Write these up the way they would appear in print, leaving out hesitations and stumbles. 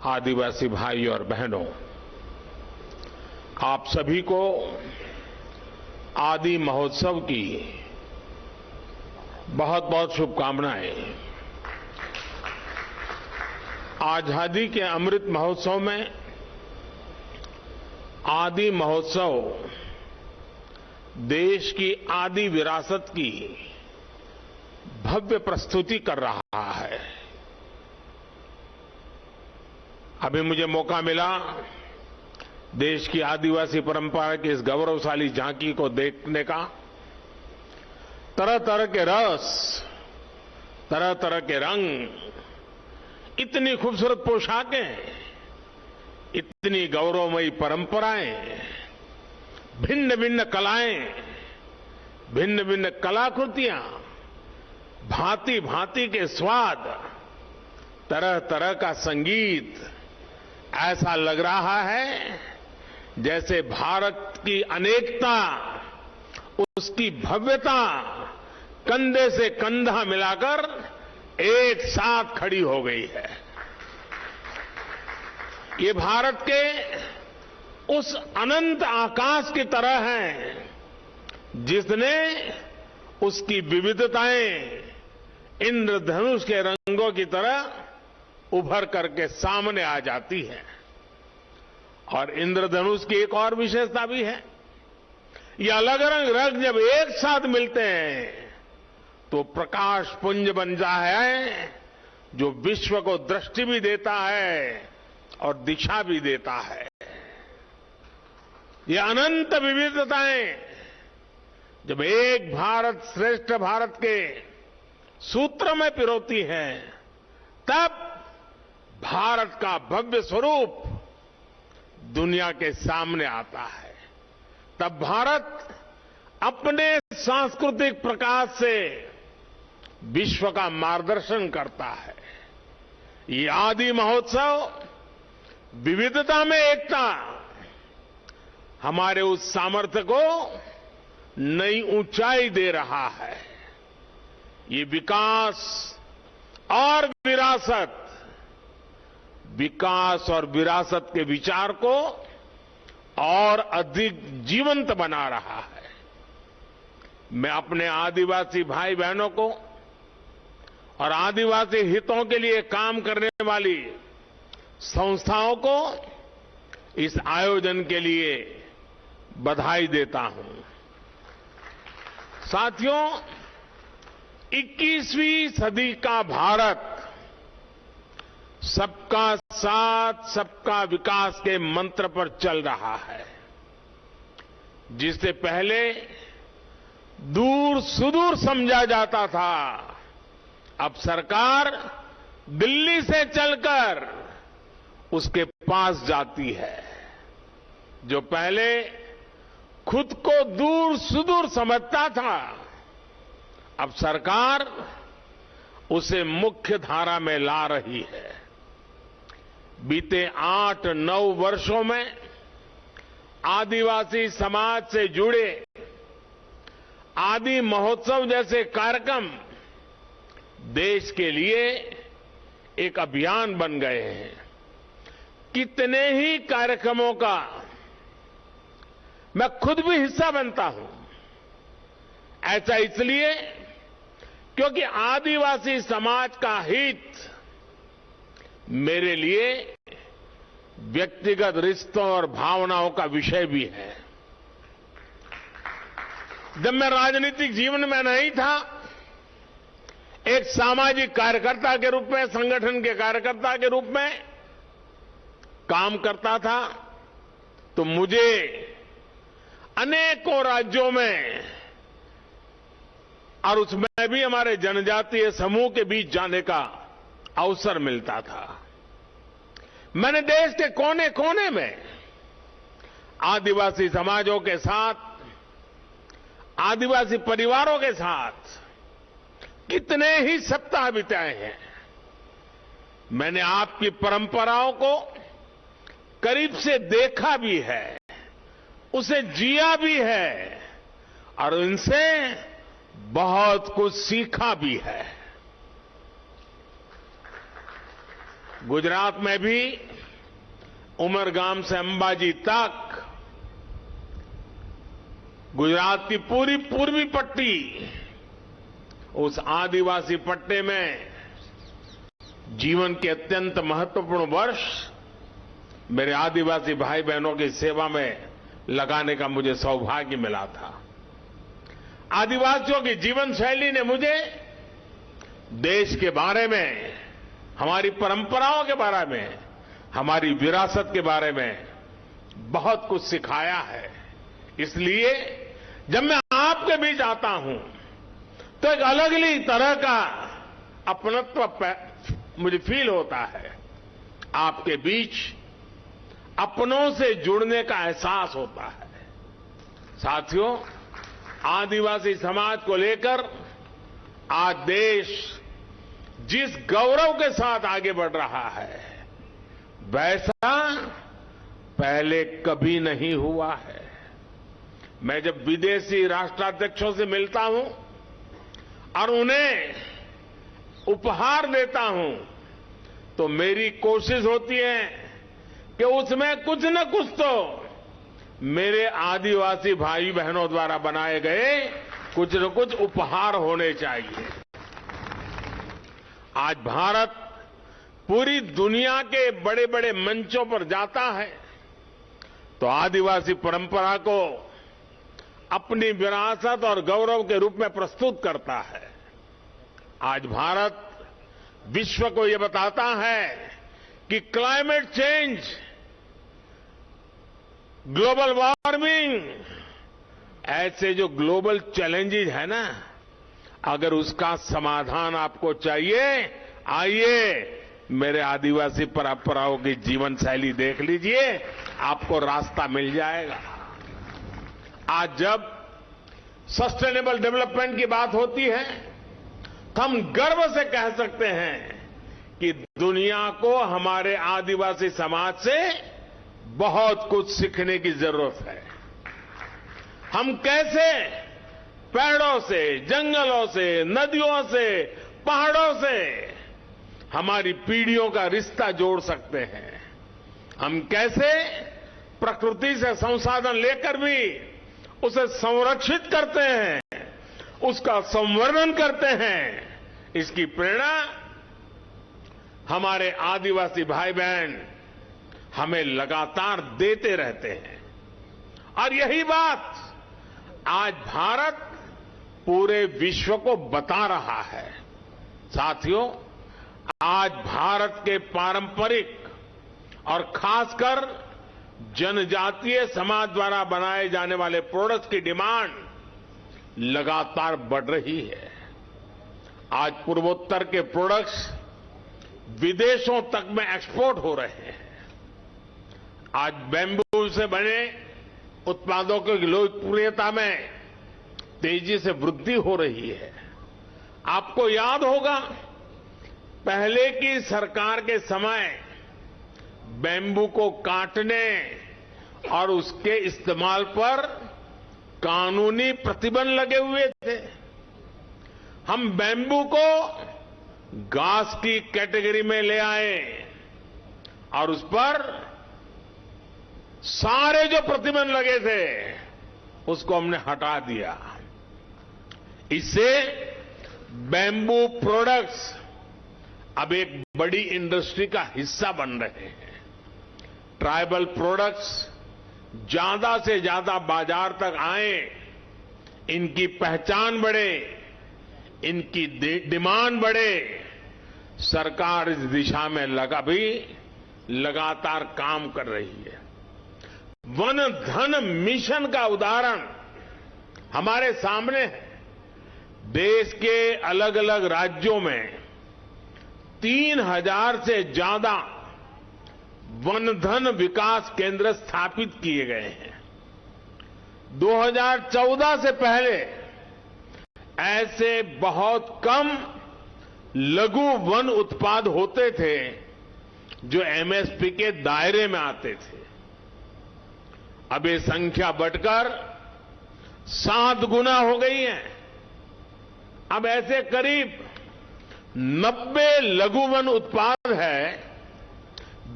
आदिवासी भाई और बहनों, आप सभी को आदि महोत्सव की बहुत बहुत शुभकामनाएं। आजादी के अमृत महोत्सव में आदि महोत्सव देश की आदि विरासत की भव्य प्रस्तुति कर रहा है। अभी मुझे मौका मिला देश की आदिवासी परंपरा की इस गौरवशाली झांकी को देखने का। तरह तरह के रस, तरह तरह के रंग, इतनी खूबसूरत पोशाकें, इतनी गौरवमयी परंपराएं, भिन्न भिन्न कलाएं, भिन्न भिन्न कलाकृतियां, भांति भांति के स्वाद, तरह तरह का संगीत। ऐसा लग रहा है जैसे भारत की अनेकता, उसकी भव्यता कंधे से कंधा मिलाकर एक साथ खड़ी हो गई है। ये भारत के उस अनंत आकाश की तरह है जिसने उसकी विविधताएं इंद्रधनुष के रंगों की तरह उभर करके सामने आ जाती है। और इंद्रधनुष की एक और विशेषता भी है, ये अलग अलग रंग जब एक साथ मिलते हैं तो प्रकाश पुंज बन जाता है, जो विश्व को दृष्टि भी देता है और दिशा भी देता है। ये अनंत विविधताएं जब एक भारत श्रेष्ठ भारत के सूत्र में पिरोती हैं, तब भारत का भव्य स्वरूप दुनिया के सामने आता है। तब भारत अपने सांस्कृतिक प्रकाश से विश्व का मार्गदर्शन करता है। ये आदि महोत्सव विविधता में एकता, हमारे उस सामर्थ्य को नई ऊंचाई दे रहा है। ये विकास और विरासत, विकास और विरासत के विचार को और अधिक जीवंत बना रहा है। मैं अपने आदिवासी भाई बहनों को और आदिवासी हितों के लिए काम करने वाली संस्थाओं को इस आयोजन के लिए बधाई देता हूं। साथियों, 21वीं सदी का भारत सबका साथ, सबका विकास के मंत्र पर चल रहा है। जिससे पहले दूर सुदूर समझा जाता था, अब सरकार दिल्ली से चलकर उसके पास जाती है। जो पहले खुद को दूर सुदूर समझता था, अब सरकार उसे मुख्य धारा में ला रही है। बीते 8-9 वर्षों में आदिवासी समाज से जुड़े आदि महोत्सव जैसे कार्यक्रम देश के लिए एक अभियान बन गए हैं। कितने ही कार्यक्रमों का मैं खुद भी हिस्सा बनता हूं। ऐसा इसलिए क्योंकि आदिवासी समाज का हित मेरे लिए व्यक्तिगत रिश्तों और भावनाओं का विषय भी है। जब मैं राजनीतिक जीवन में नहीं था, एक सामाजिक कार्यकर्ता के रूप में, संगठन के कार्यकर्ता के रूप में काम करता था, तो मुझे अनेकों राज्यों में और उसमें भी हमारे जनजातीय समूह के बीच जाने का अवसर मिलता था। मैंने देश के कोने कोने में आदिवासी समाजों के साथ, आदिवासी परिवारों के साथ कितने ही सप्ताह बिताए हैं। मैंने आपकी परंपराओं को करीब से देखा भी है, उसे जिया भी है और इनसे बहुत कुछ सीखा भी है। गुजरात में भी उमरगाम से अंबाजी तक, गुजरात की पूरी पूर्वी पट्टी, उस आदिवासी पट्टे में जीवन के अत्यंत महत्वपूर्ण वर्ष मेरे आदिवासी भाई बहनों की सेवा में लगाने का मुझे सौभाग्य मिला था। आदिवासियों की जीवन शैली ने मुझे देश के बारे में, हमारी परंपराओं के बारे में, हमारी विरासत के बारे में बहुत कुछ सिखाया है। इसलिए जब मैं आपके बीच आता हूं तो एक अलग ही तरह का अपनत्व मुझे फील होता है। आपके बीच अपनों से जुड़ने का एहसास होता है। साथियों, आदिवासी समाज को लेकर आज देश जिस गौरव के साथ आगे बढ़ रहा है, वैसा पहले कभी नहीं हुआ है। मैं जब विदेशी राष्ट्राध्यक्षों से मिलता हूं और उन्हें उपहार देता हूं, तो मेरी कोशिश होती है कि उसमें कुछ न कुछ तो मेरे आदिवासी भाई बहनों द्वारा बनाए गए कुछ न कुछ उपहार होने चाहिए। आज भारत पूरी दुनिया के बड़े बड़े मंचों पर जाता है तो आदिवासी परंपरा को अपनी विरासत और गौरव के रूप में प्रस्तुत करता है। आज भारत विश्व को यह बताता है कि क्लाइमेट चेंज, ग्लोबल वार्मिंग, ऐसे जो ग्लोबल चैलेंजेस है ना, अगर उसका समाधान आपको चाहिए, आइए मेरे आदिवासी परंपराओं की जीवन शैली देख लीजिए, आपको रास्ता मिल जाएगा। आज जब सस्टेनेबल डेवलपमेंट की बात होती है तो हम गर्व से कह सकते हैं कि दुनिया को हमारे आदिवासी समाज से बहुत कुछ सीखने की जरूरत है। हम कैसे पेड़ों से, जंगलों से, नदियों से, पहाड़ों से हमारी पीढ़ियों का रिश्ता जोड़ सकते हैं। हम कैसे प्रकृति से संसाधन लेकर भी उसे संरक्षित करते हैं, उसका संवर्धन करते हैं। इसकी प्रेरणा हमारे आदिवासी भाई बहन हमें लगातार देते रहते हैं। और यही बात आज भारत पूरे विश्व को बता रहा है। साथियों, आज भारत के पारंपरिक और खासकर जनजातीय समाज द्वारा बनाए जाने वाले प्रोडक्ट्स की डिमांड लगातार बढ़ रही है। आज पूर्वोत्तर के प्रोडक्ट्स विदेशों तक में एक्सपोर्ट हो रहे हैं। आज बैम्बू से बने उत्पादों की लोकप्रियता में तेजी से वृद्धि हो रही है। आपको याद होगा, पहले की सरकार के समय बैम्बू को काटने और उसके इस्तेमाल पर कानूनी प्रतिबंध लगे हुए थे। हम बैम्बू को घास की कैटेगरी में ले आए और उस पर सारे जो प्रतिबंध लगे थे उसको हमने हटा दिया। इससे बैम्बू प्रोडक्ट्स अब एक बड़ी इंडस्ट्री का हिस्सा बन रहे हैं। ट्राइबल प्रोडक्ट्स ज्यादा से ज्यादा बाजार तक आए, इनकी पहचान बढ़े, इनकी डिमांड बढ़े। सरकार इस दिशा में लगातार काम कर रही है। वन धन मिशन का उदाहरण हमारे सामने है। देश के अलग अलग राज्यों में 3000 से ज्यादा वन धन विकास केंद्र स्थापित किए गए हैं। 2014 से पहले ऐसे बहुत कम लघु वन उत्पाद होते थे जो एमएसपी के दायरे में आते थे। अब ये संख्या बढ़कर 7 गुना हो गई है। अब ऐसे करीब 90 लघु वन उत्पाद है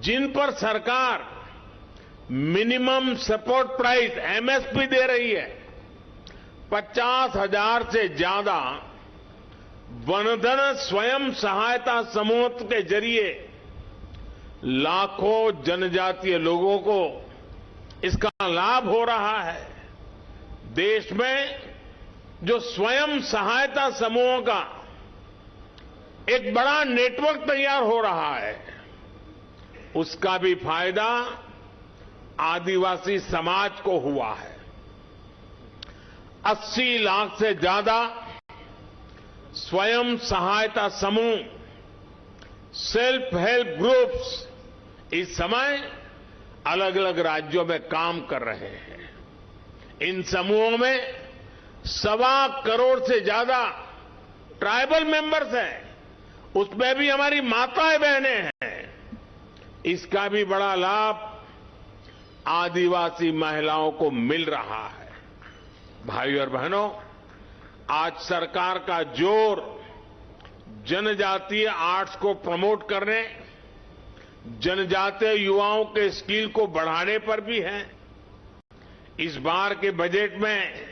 जिन पर सरकार मिनिमम सपोर्ट प्राइस एमएसपी दे रही है। 50,000 से ज्यादा वनधन स्वयं सहायता समूह के जरिए लाखों जनजातीय लोगों को इसका लाभ हो रहा है। देश में जो स्वयं सहायता समूहों का एक बड़ा नेटवर्क तैयार हो रहा है, उसका भी फायदा आदिवासी समाज को हुआ है। 80 लाख से ज्यादा स्वयं सहायता समूह, सेल्फ हेल्प ग्रुप्स इस समय अलग अलग राज्यों में काम कर रहे हैं। इन समूहों में 1.25 करोड़ से ज्यादा ट्राइबल मेंबर्स हैं, उसमें भी हमारी माताएं बहनें हैं। इसका भी बड़ा लाभ आदिवासी महिलाओं को मिल रहा है। भाइयों और बहनों, आज सरकार का जोर जनजातीय आर्ट्स को प्रमोट करने, जनजातीय युवाओं के स्किल को बढ़ाने पर भी है। इस बार के बजट में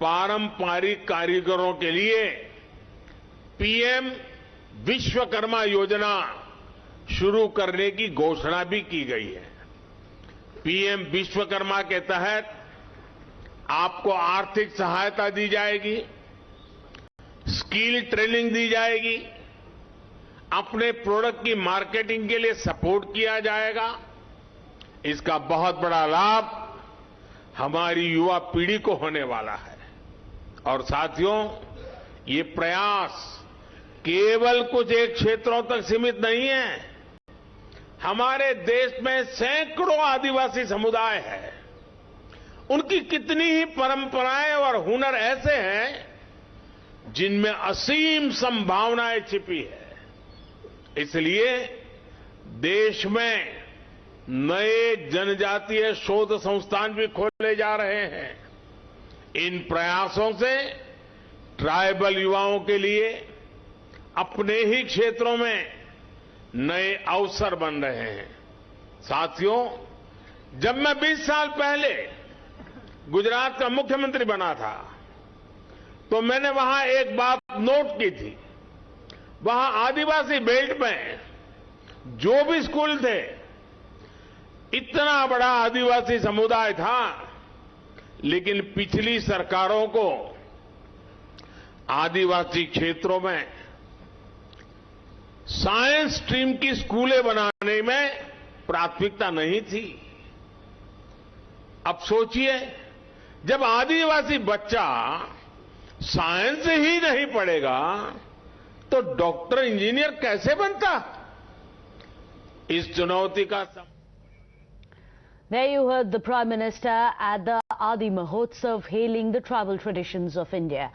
पारंपरिक कारीगरों के लिए पीएम विश्वकर्मा योजना शुरू करने की घोषणा भी की गई है। पीएम विश्वकर्मा के तहत आपको आर्थिक सहायता दी जाएगी, स्किल ट्रेनिंग दी जाएगी, अपने प्रोडक्ट की मार्केटिंग के लिए सपोर्ट किया जाएगा। इसका बहुत बड़ा लाभ हमारी युवा पीढ़ी को होने वाला है। और साथियों, ये प्रयास केवल कुछ एक क्षेत्रों तक सीमित नहीं है। हमारे देश में सैकड़ों आदिवासी समुदाय हैं। उनकी कितनी ही परंपराएं और हुनर ऐसे हैं जिनमें असीम संभावनाएं छिपी है। इसलिए देश में नए जनजातीय शोध संस्थान भी खोले जा रहे हैं। इन प्रयासों से ट्राइबल युवाओं के लिए अपने ही क्षेत्रों में नए अवसर बन रहे हैं। साथियों, जब मैं 20 साल पहले गुजरात का मुख्यमंत्री बना था, तो मैंने वहां एक बात नोट की थी। वहां आदिवासी बेल्ट में जो भी स्कूल थे, इतना बड़ा आदिवासी समुदाय था, लेकिन पिछली सरकारों को आदिवासी क्षेत्रों में साइंस स्ट्रीम की स्कूलें बनाने में प्राथमिकता नहीं थी। अब सोचिए, जब आदिवासी बच्चा साइंस ही नहीं पढ़ेगा तो डॉक्टर इंजीनियर कैसे बनता? इस चुनौती का There you heard the Prime Minister at the Adi Mahotsav hailing the travel traditions of India.